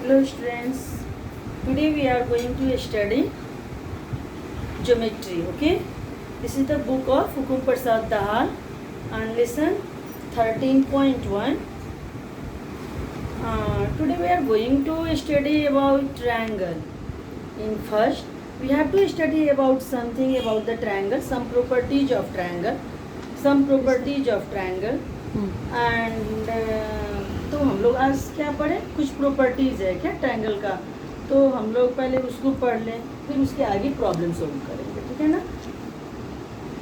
Hello students, today we are going to study geometry, okay? This is the book of Hukum Prasad Dahal and lesson 13.1. Today we are going to study about triangle. In first, we have to study about something about the triangle, some properties of triangle and तो हम लोग आज क्या पढ़े, कुछ properties है क्या triangle का, तो हम लोग पहले उसको पढ़ लें, फिर उसके आगे प्रॉब्लम सॉल्व करेंगे, ठीक है ना।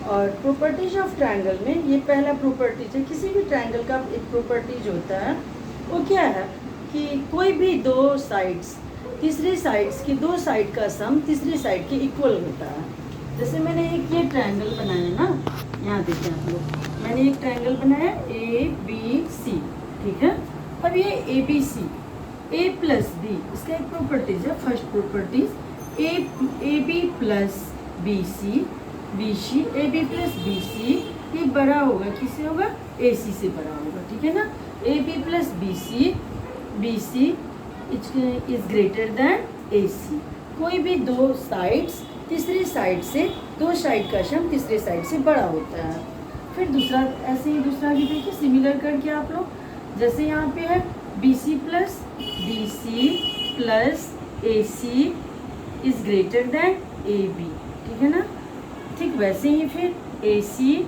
और प्रॉपर्टीज ऑफ ट्रायंगल में ये पहला प्रॉपर्टीज है, किसी भी ट्रायंगल का एक प्रॉपर्टीज होता है, वो क्या है कि कोई भी दो साइड्स तीसरी साइड्स की दो साइड का सम तीसरी साइड के इक्वल होता है। जैसे मैंने एक ये ट्रायंगल बनाया ना, यहाँ देखिए आप लोग, मैंने एक ट्रायंगल बनाया ABC, ठीक है। अब ये ABC A प्लस बी, इसका एक प्रॉपर्टीज है, first properties AB plus BC AB plus BC ये बड़ा होगा, किससे होगा, AC से बड़ा होगा, ठीक है ना। AB plus BC is greater than AC। कोई भी दो साइड्स तीसरी साइड से, दो साइड का सम तीसरी साइड से बड़ा होता है। फिर दूसरा, ऐसे ही दूसरा भी देखिए सिमिलर करके आप लोग, जैसे यहाँ पे है BC plus AC is greater than AB, ठीक है ना। ठीक वैसे ही फिर AC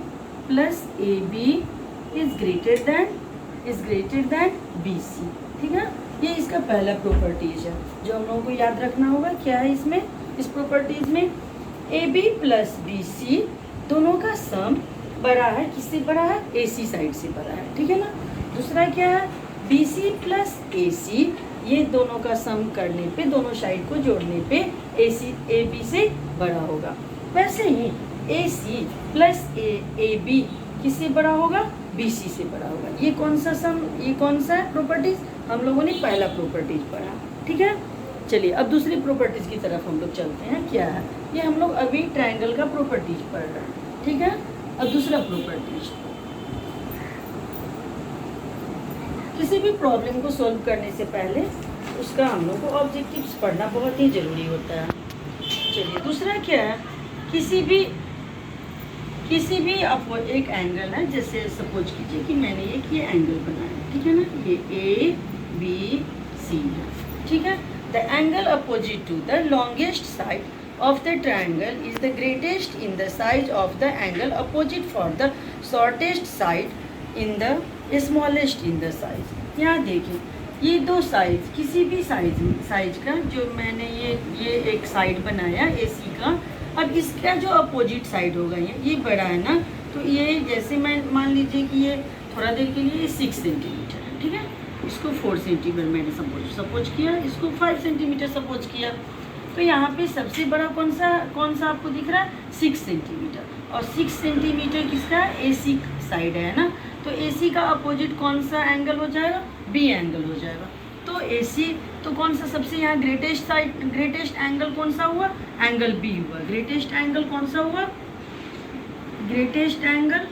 plus AB is greater than BC, ठीक है। ये इसका पहला प्रॉपर्टीज है जो हम लोगों को याद रखना होगा। क्या है इसमें, इस प्रॉपर्टीज में AB प्लस BC दोनों का सम बड़ा है, किससे बड़ा है, AC साइड से बड़ा है, ठीक है ना। दूसरा क्या है, BC प्लस AC ये दोनों का सम करने पे, दोनों साइड को जोड़ने पे AB से बड़ा होगा। वैसे ही AC प्लस AB किससे बड़ा होगा, BC से बड़ा होगा। ये कौन सा है प्रॉपर्टीज, हम लोगों ने पहला प्रॉपर्टीज पढ़ा, ठीक है। चलिए अब दूसरी प्रॉपर्टीज की तरफ हम लोग चलते हैं। क्या है ये, हम लोग अभी ट्रायंगल का प्रॉपर्टीज पढ़ रहे हैं, ठीक है। अब दूसरा प्रॉपर्टीज, किसी भी प्रॉब्लम को सॉल्व करने से पहले उसका हम लोग को ऑब्जेक्टिव्स पढ़ना बहुत ही ज़रूरी होता है। चलिए दूसरा क्या है, किसी भी आपको एक एंगल है, जैसे सपोज कीजिए कि मैंने एक ये एंगल बनाया, ठीक है ना, ये ABC है, ठीक है। The angle opposite to the longest side of the triangle is the greatest in the size of the angle opposite for the shortest side in the smallest in the size। यहाँ देखिए ये दो size, किसी भी size का, जो मैंने ये एक साइड बनाया AC का, अब इसका जो अपोजिट साइड होगा ये बड़ा है ना, तो ये जैसे मैं मान लीजिए कि ये थोड़ा देर के लिए 6 सेंटीमीटर है, ठीक है। इसको 4 सेंटीमीटर मैंने सपोज किया, इसको 5 सेंटीमीटर सपोज किया, तो यहाँ पे सबसे बड़ा कौन सा आपको दिख रहा है, 6 सेंटीमीटर। और 6 सेंटीमीटर किसका, AC साइड है ना, तो AC का अपोजिट कौन सा एंगल हो जाएगा, B एंगल हो जाएगा। तो AC तो कौन सा सबसे यहाँ ग्रेटेस्ट एंगल कौन सा हुआ, एंगल B हुआ। ग्रेटेस्ट एंगल कौन सा हुआ, greatest angle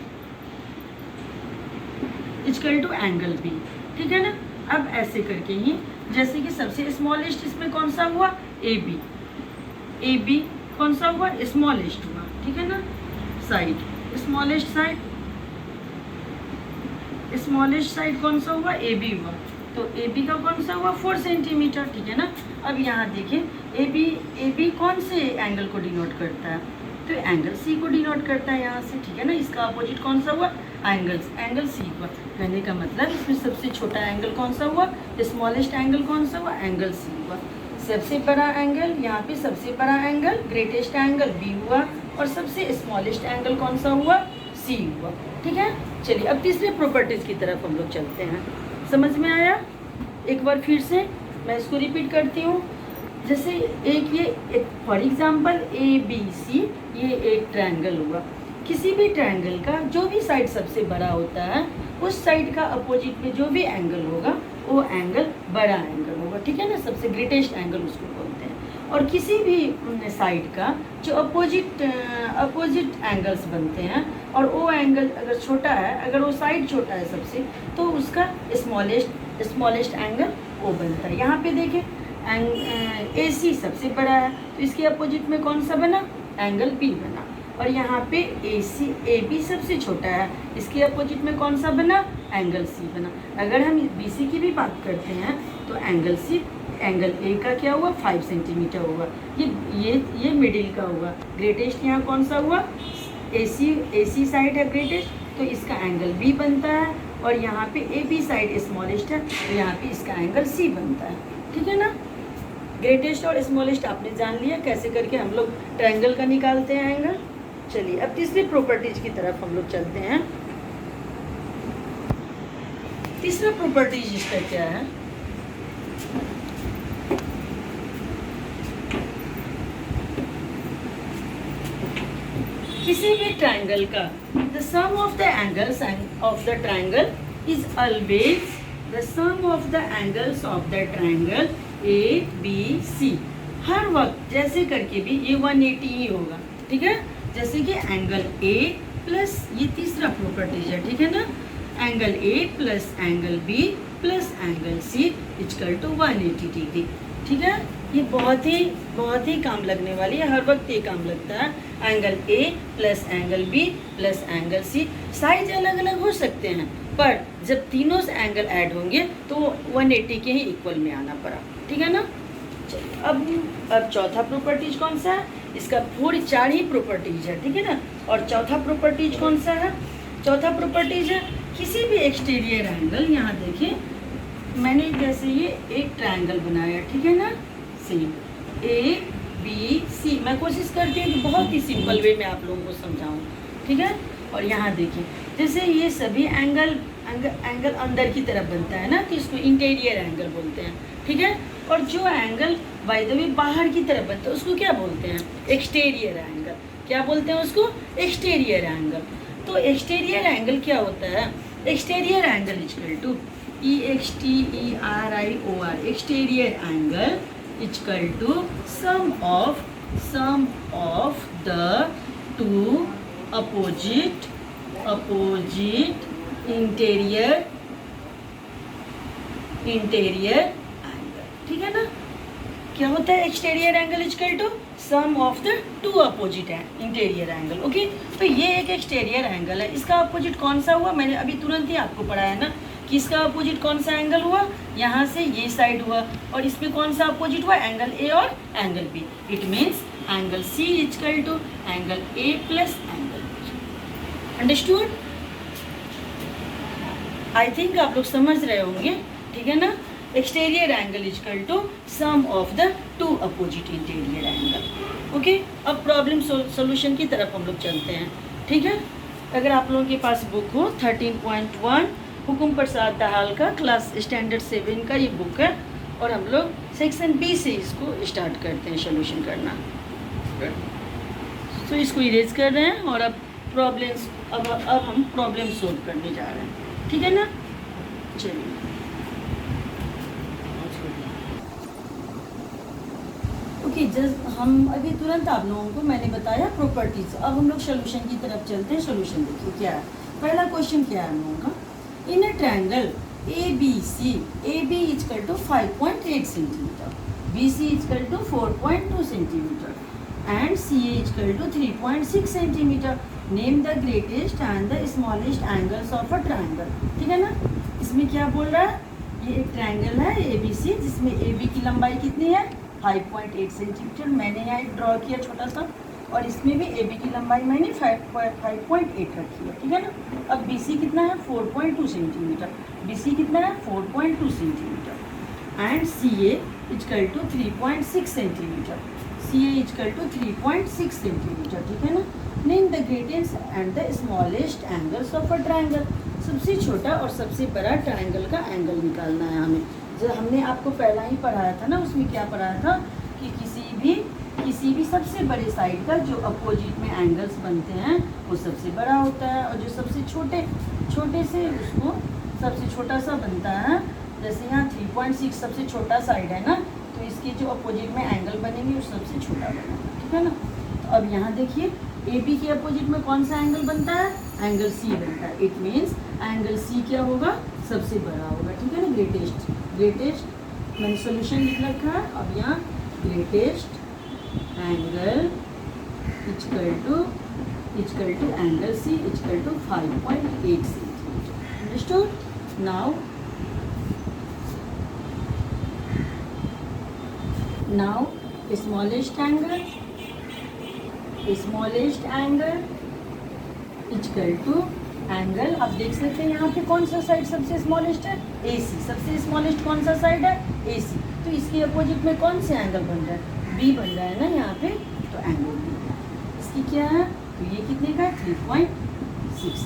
equal to angle B, ठीक है ना। अब ऐसे करके ही, जैसे कि सबसे स्मॉलेस्ट इसमें कौन सा हुआ, AB कौन सा हुआ, स्मॉलेस्ट हुआ, ठीक है ना। साइड स्मॉलेस्ट साइड कौन सा हुआ, AB हुआ, तो AB का कौन सा हुआ, 4 सेंटीमीटर, ठीक है ना। अब यहाँ देखिए AB कौन से एंगल को डिनोट करता है, तो एंगल C को डिनोट करता है यहाँ से, ठीक है ना। इसका अपोजिट कौन सा हुआ, एंगल C हुआ। कहने का मतलब इसमें सबसे छोटा एंगल कौन सा हुआ, स्मॉलेस्ट एंगल कौन सा हुआ, एंगल C हुआ। सबसे बड़ा एंगल, यहाँ पे सबसे बड़ा एंगल ग्रेटेस्ट एंगल B हुआ, और सबसे स्मॉलेस्ट एंगल कौन सा हुआ, C हुआ, ठीक है। चलिए अब तीसरे प्रॉपर्टीज की तरफ हम लोग चलते हैं। समझ में आया, एक बार फिर से मैं इसको रिपीट करती हूँ। जैसे एक फॉर एग्जांपल ABC ये एक ट्रायंगल हुआ, किसी भी ट्रायंगल का जो भी साइड सबसे बड़ा होता है, उस साइड का अपोजिट में जो भी एंगल होगा वो एंगल बड़ा एंगल होगा, ठीक है ना। सबसे ग्रेटेस्ट एंगल उसको बोलते हैं। और किसी भी साइड का जो अपोजिट एंगल्स बनते हैं, और वो एंगल अगर छोटा है, अगर वो साइड छोटा है सबसे, तो उसका स्मॉलेस्ट एंगल ओ बनता है। यहाँ पे देखें ए सी सबसे बड़ा है, तो इसके अपोजिट में कौन सा बना, एंगल बी बना। और यहाँ पे ए बी सबसे छोटा है, इसके अपोजिट में कौन सा बना, एंगल सी बना। अगर हम बी सी की भी बात करते हैं तो एंगल ए का क्या हुआ, 5 सेंटीमीटर हुआ। ये मिडिल का हुआ। ग्रेटेस्ट यहाँ कौन सा हुआ, ए सी साइड है ग्रेटेस्ट, तो इसका एंगल बी बनता है। और यहाँ पे ए बी साइड स्मॉलेस्ट है, तो यहाँ पे इसका एंगल सी बनता है। ठीक है ना। ग्रेटेस्ट और स्मॉलेस्ट आपने जान लिया कैसे करके हम लोग ट्रायंगल का निकालते हैं एंगल। चलिए अब तीसरी प्रॉपर्टीज की तरफ हम लोग चलते हैं। तीसरा प्रॉपर्टीज इसका क्या है, किसी भी ट्रायंगल का the sum of the angles of the triangle is always the sum of the angles of the triangle A B C. हर वक्त जैसे करके भी ये 180 ही होगा। ठीक है, जैसे कि एंगल ए प्लस ये तीसरा प्रॉपर्टीज है। ठीक है ना, angle A plus angle B plus angle C equal to 180 degree. ठीक है, ये बहुत ही काम लगने वाली है, हर वक्त ये काम लगता है। Angle A plus angle B plus angle C, size अलग अलग हो सकते हैं पर जब तीनों से एंगल ऐड होंगे तो 180 के ही इक्वल में आना पड़ा। ठीक है ना। चलिए अब चौथा प्रॉपर्टीज कौन सा है, इसका पूरी 4 ही प्रॉपर्टीज है। ठीक है ना। और चौथा प्रॉपर्टीज कौन सा है, चौथा प्रॉपर्टीज है किसी भी एक्सटीरियर एंगल। यहाँ देखिए मैंने जैसे ये एक ट्रायंगल बनाया, ठीक है ना, सेम ए बी सी। मैं कोशिश करती हूँ कि बहुत ही सिंपल वे में आप लोगों को समझाऊँ। ठीक है। और यहाँ देखिए जैसे ये सभी एंगल अंदर की तरफ बनता है ना, तो इसको इंटीरियर एंगल बोलते हैं। ठीक है। और जो एंगल बाय द वे बाहर की तरफ बनता है उसको क्या बोलते हैं, एक्सटीरियर एंगल। क्या बोलते हैं उसको, एक्सटीरियर एंगल। तो एक्सटीरियर एंगल क्या होता है, exterior angle equal to EXTERIOR, exterior angle equal to sum of the two opposite interior angle. ठीक है ना। क्या होता है exterior angle equal to sum of the two opposite interior angle. Okay, तो ये एक एक्सटीरियर एंगल है, इसका अपोजिट कौन सा हुआ, मैंने अभी तुरंत ही आपको पढ़ाया ना कि इसका अपोजिट कौन सा एंगल हुआ, यहाँ से ये साइड हुआ। और इसमें कौन सा अपोजिट हुआ, एंगल ए और angle B. It means angle C equal to angle A plus angle B. Understood. I think आप लोग समझ रहे होंगे। ठीक है ना। Exterior angle equal to sum of the two opposite interior angle. Okay, अब प्रॉब्लम सॉल्यूशन की तरफ हम लोग चलते हैं। ठीक है। अगर आप लोगों के पास बुक हो 13.1 हुकुम प्रसाद दाहाल का क्लास स्टैंडर्ड 7 का ये बुक है, और हम लोग सेक्शन बी से इसको स्टार्ट करते हैं सॉल्यूशन करना। तो इसको इरेज कर रहे हैं और अब हम प्रॉब्लम सोल्व करने जा रहे हैं। ठीक है ना। चलिए ओके, जस्ट हम अभी तुरंत आप लोगों को मैंने बताया प्रॉपर्टीज। अब हम लोग सोल्यूशन की तरफ चलते हैं। सोल्यूशन देखिए क्या है। पहला क्वेश्चन क्या है हम लोगों का, in a triangle ABC, AB equal to 5.8 centimetre, BC equal to 4.2 centimetre and CA equal to 3.6 centimetre. Name the greatest and the smallest angles of a triangle. ठीक है ना। इसमें क्या बोल रहा है, ये एक ट्रायंगल है ABC जिसमें AB की लंबाई कितनी है, 5.8 सेंटीमीटर। मैंने यहाँ एक ड्रॉ किया छोटा सा, और इसमें भी AB की लंबाई मैंने 5.8 रखी है। ठीक है ना। अब BC कितना है, 4.2 सेंटीमीटर। BC कितना है, 4.2 centimetre and CA equal to 3.6 centimetre. CA equal to 3.6 centimetre. ठीक है ना। Name the greatest and the smallest angles of a triangle. सबसे छोटा और सबसे बड़ा ट्रायंगल का एंगल निकालना है हमें। जो हमने आपको पहला ही पढ़ाया था ना, उसमें क्या पढ़ाया था कि किसी भी सबसे बड़े साइड का जो अपोजिट में एंगल्स बनते हैं वो सबसे बड़ा होता है, और जो सबसे छोटे से उसको सबसे छोटा सा बनता है। जैसे यहाँ 3.6 सबसे छोटा साइड है ना, तो इसके जो अपोजिट में एंगल बनेंगे वो सबसे छोटा बनेगा। ठीक है ना। तो अब यहाँ देखिए AB के अपोजिट में कौन सा एंगल बनता है, एंगल C बनता है। इट मीन्स एंगल C क्या होगा, सबसे बड़ा होगा। ठीक है ना, ग्रेटेस्ट। मैंने सॉल्यूशन लिख रखा है। अब यहाँ greatest angle equal to angle C equal to 5.8 centimetre. Understood? Now smallest angle equal to angle. आप देख सकते हैं यहाँ पे कौन सा साइड सबसे स्मॉलेस्ट है? AC। सबसे स्मॉलेस्ट कौन सा साइड है? AC। तो इसके अपोजिट में कौन से एंगल बन रहा है? B बन रहा है ना यहाँ पे, तो एंगल B इसकी क्या है? तो ये कितने का है? 3.6।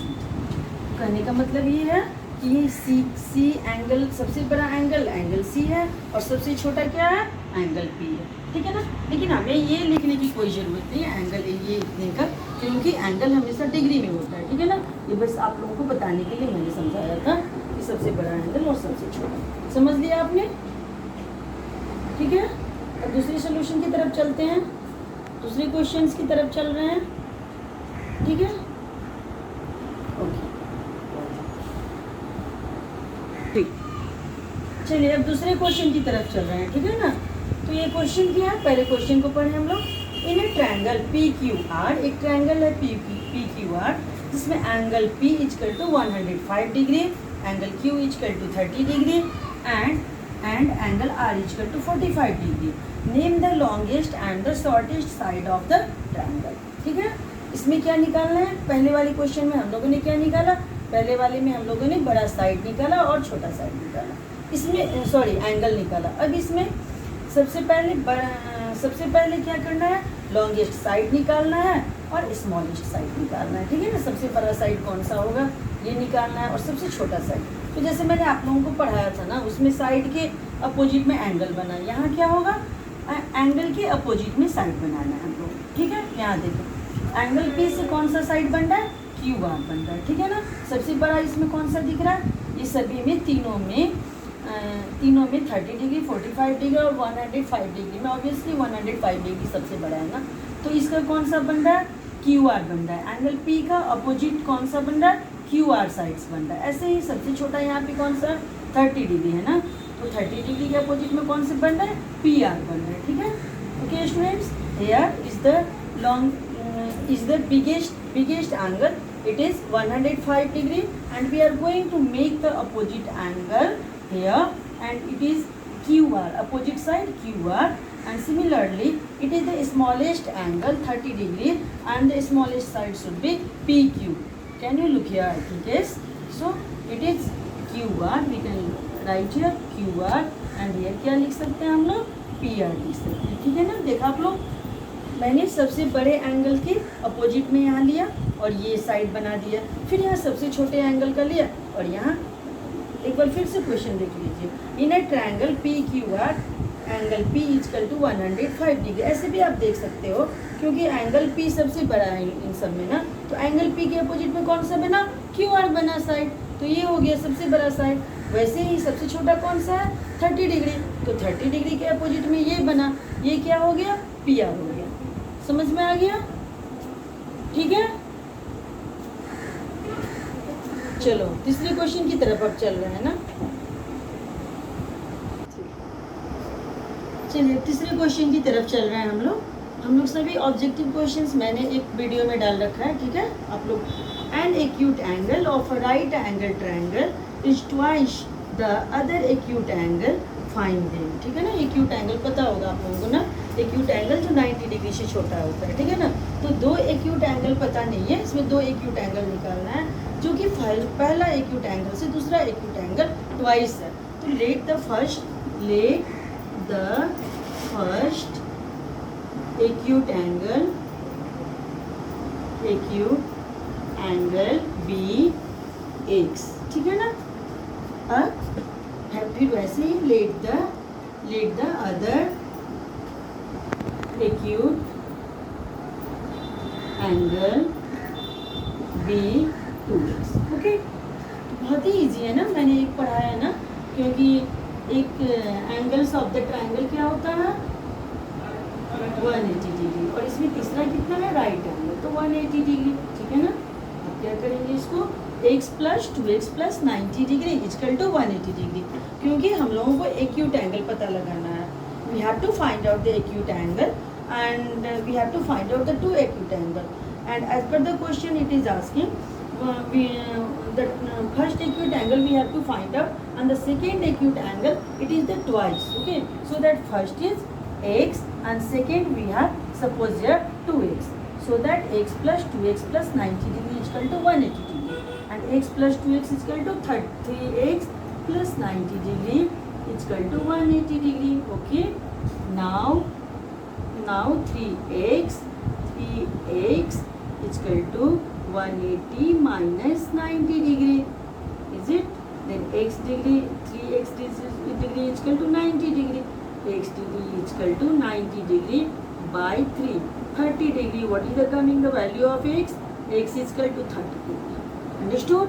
कहने का मतलब ये है कि ये सी एंगल, सबसे बड़ा एंगल C है और सबसे छोटा क्या है? एंगल P है। ठीक है ना? लेकिन हमें ये लिखने की कोई ज़रूरत नहीं है एंगल ये इतने का, क्योंकि एंगल हमेशा डिग्री में होता है। ठीक है ना? ये बस आप लोगों को बताने के लिए मैंने समझाया था कि सबसे बड़ा एंगल और सबसे छोटा। समझ लिया आपने? ठीक है। अब दूसरे सोल्यूशन की तरफ चलते हैं, दूसरे क्वेश्चंस की तरफ चल रहे हैं। ठीक है, ओके ठीक। चलिए अब दूसरे क्वेश्चन की तरफ चल रहे हैं। ठीक है ना? तो ये क्वेश्चन क्या है? पहले क्वेश्चन को पढ़े हम लोग। इन ए ट्रायंगल PQR, एक ट्रायंगल है PQR जिसमें angle P equal to 105 degree, angle Q equal to 30 degree and angle R equal to 45 degree. Name the longest and the shortest side of the triangle. ठीक है, इसमें क्या निकालना है? पहले वाले क्वेश्चन में हम लोगों ने क्या निकाला? पहले वाले में हम लोगों ने बड़ा साइड निकाला और छोटा साइड निकाला। इसमें एंगल निकाला। अब इसमें सबसे पहले क्या करना है? लॉन्गेस्ट साइड निकालना है और स्मॉलेस्ट साइड निकालना है। ठीक है ना? सबसे बड़ा साइड कौन सा होगा ये निकालना है और सबसे छोटा साइड। तो जैसे मैंने आप लोगों को पढ़ाया था ना, उसमें साइड के अपोजिट में एंगल बना। यहाँ क्या होगा? एंगल के अपोजिट में साइड बनाना है हम लोग। ठीक है, यहाँ देखो एंगल P से कौन सा साइड बन रहा है? QR बन रहा है। ठीक है ना? सबसे बड़ा इसमें कौन सा दिख रहा है? ये सभी में तीनों में 30 डिग्री, 45 डिग्री और 105 डिग्री में ऑब्वियसली 105 डिग्री सबसे बड़ा है ना। तो इसका कौन सा बन रहा है? QR बन रहा है। एंगल P का अपोजिट कौन सा बन रहा है? QR साइड्स बन रहा है। ऐसे ही सबसे छोटा यहाँ पे कौन सा? 30 डिग्री है ना, तो 30 डिग्री के अपोजिट में कौन से बन रहा है? PR बन रहा है। ठीक है, okay students, here is the biggest angle. It is 105 degree and we are going to make the opposite angle here, and it is QR, opposite side QR, and similarly it is the smallest angle 30 degree and the smallest side should be PQ. Can you look here? I think yes. So it is QR, we can write here QR and here क्या लिख सकते हैं हम लोग? PR लिख सकते हैं। ठीक है ना? देखा आप लोग, मैंने सबसे बड़े एंगल के अपोजिट में यहाँ लिया और ये साइड बना दिया, फिर यहाँ सबसे छोटे एंगल का लिया और यहाँ एक बार फिर से क्वेश्चन देख लीजिए। In a triangle PQR angle P equal to 105 degree. ऐसे भी आप देख सकते हो क्योंकि एंगल P सबसे बड़ा है इन सब में ना, तो एंगल P के अपोजिट में कौन सा बना? QR बना साइड, तो ये हो गया सबसे बड़ा साइड। वैसे ही सबसे छोटा कौन सा है? 30 डिग्री, तो 30 डिग्री के अपोजिट में ये बना, ये क्या हो गया? PR हो गया। समझ में आ गया? ठीक है, चलो तीसरे क्वेश्चन की तरफ अब चल रहे हैं ना। चलिए तीसरे क्वेश्चन की तरफ चल रहे हैं हम लोग सभी ऑब्जेक्टिव क्वेश्चंस मैंने एक वीडियो में डाल रखा है। ठीक है, आप लोग an acute angle of a right angle triangle is twice the other acute angle, find them. ठीक है ना? एक्यूट एंगल पता होगा आप लोगों को ना, एक्यूट एंगल जो 90 डिग्री से छोटा होता है। ठीक है ना? तो दो एक्यूट एंगल पता नहीं है, इसमें दो एक्यूट एंगल निकालना है जो कि पहला एक्यूट एंगल से दूसरा एक्यूट एंगल ट्वाइस है। तो let the first acute angle be x. ठीक है ना? फिर वैसे ही let the other acute angle be 2x। Okay, बहुत ही इजी है ना, मैंने एक पढ़ाया है ना, क्योंकि एक एंगल्स ऑफ द ट्रायंगल क्या होता है? 180 डिग्री, और इसमें तीसरा कितना है? राइट एंगल, तो 180 डिग्री। ठीक है ना? अब क्या करेंगे? इसको x plus 2x plus 90 degree equal to 180 degree, क्योंकि हम लोगों को एक्यूट एंगल पता लगाना है. We have to find out the acute angle and we have to find out the two acute angle, and as per the question it is asking the first acute angle we have to find out, and the second acute angle it is the twice. Okay, so that first is x and second we have suppose here 2x, so that x plus 2x plus 90 degree is equal to 180 degree, and x plus 2x is equal to 3x plus 90 degree is equal to 180 degree. Okay, now 3x is equal to 180 minus 90 degree, is it? Then x degree 3x degree is equal to 90 degree, x degree is equal to 90 degree by 3, 30 degree. What is the coming the value of x? X is equal to 30 degree. Understood?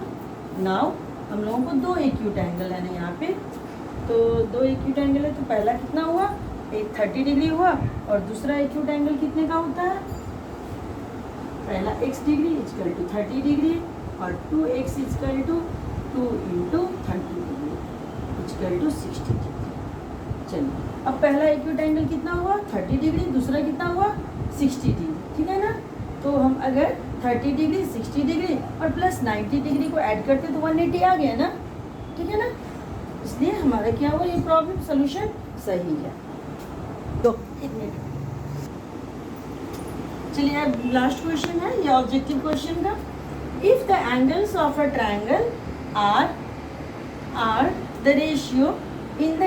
Now हम लोगों को दो acute angle है ना यहाँ पे, तो दो एक्यूट एंगल है, तो पहला कितना हुआ, एक 30 डिग्री हुआ, और दूसरा एक्यूट एंगल कितने का होता है, पहला x degree equal to 30 degree और 2x equal to 2 into 30 degree equal to 60 degree. चलिए, अब पहला एक्यूट एंगल कितना हुआ 30 डिग्री, दूसरा कितना हुआ 60 डिग्री. ठीक है ना, तो हम अगर 30 डिग्री 60 डिग्री और प्लस 90 डिग्री को ऐड करते तो 180 आ गया ना. ठीक है ना, इसलिए हमारा क्या हुआ, ये प्रॉब्लम सोल्यूशन सही है. तो एक मिनट, चलिए अब लास्ट क्वेश्चन है, ये ऑब्जेक्टिव क्वेश्चन का. If the angles of a triangle are the ratio in the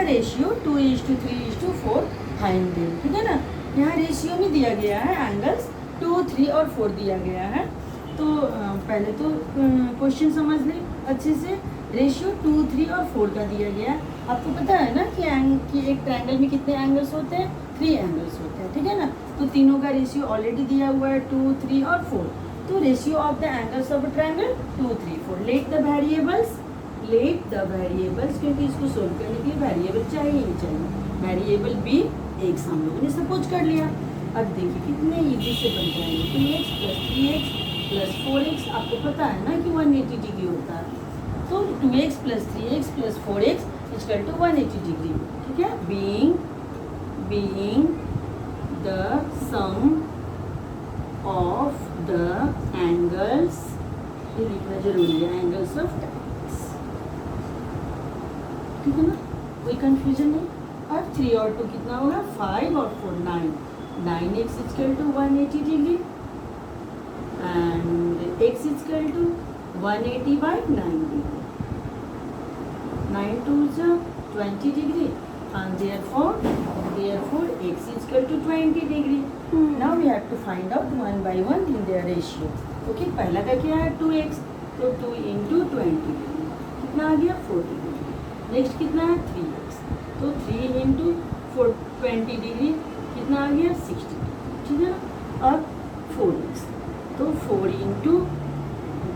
ratio 2:3:4 find them. ठीक है ना, यहाँ रेशियो में दिया गया है एंगल्स 2, 3 और 4 दिया गया है. तो पहले तो क्वेश्चन समझ लें अच्छे से. रेशियो 2, 3 और 4 का दिया गया है. आपको पता है ना कि एक ट्रायंगल में कितने एंगल्स होते हैं, 3 एंगल्स होते हैं. ठीक है ना, तो तीनों का रेशियो ऑलरेडी दिया हुआ है 2, 3 और 4. तो ratio of the angles of a triangle 2, 3, 4. Let the variables, क्योंकि इसको सोल्व करने के लिए वेरिएबल चाहिए ही चाहिए. वेरिएबल बी एक्स हम लोगों ने सपोज कर लिया. अब देखिए कितने इजी से बन जाएंगे. 2x plus 3x plus 4x, आपको पता है ना कि 180 डिग्री होता है. तो 2x plus 3x plus 4x equal to 180 degree. ठीक है, being the sum of the angles, ये लिखना जरूरी है, एंगल्स ऑफ ट्रायंगल्स. ठीक है ना, कोई कंफ्यूजन नहीं. अब 3 और 2 कितना होगा, 5 और 4 9. 9x equal to 180 degree and x equal to 180 by 9 degree. 9 2 20 degree and therefore x is equal to 20 degree. Now we have to find out one by one in their ratio. Okay, पहला का क्या है 2x, तो 2 into 20 degree कितना आ गया 40 degree. Next कितना है 3x, तो 3 into 20 डिग्री कितना आ गया 60 डिग्री. ठीक है ना, अब 4x, तो 4 into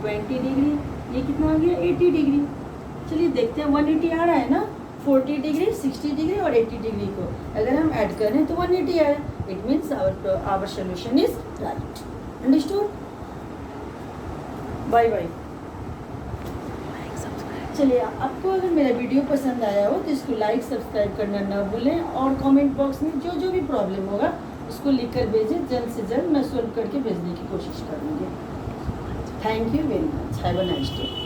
20 डिग्री ये कितना आ गया 80 डिग्री. चलिए देखते हैं 180 आ रहा है ना, 40 डिग्री 60 डिग्री और 80 डिग्री को अगर हम ऐड करें तो 180 आए. It means our solution is right. Understood. Bye bye. चलिए, आपको अगर मेरा वीडियो पसंद आया हो तो इसको लाइक सब्सक्राइब करना ना भूलें, और कमेंट बॉक्स में जो भी प्रॉब्लम होगा उसको लिख कर भेजें. जल्द से जल्द मैं सॉल्व करके भेजने की कोशिश करूँगी. Thank you very much. Have a nice day.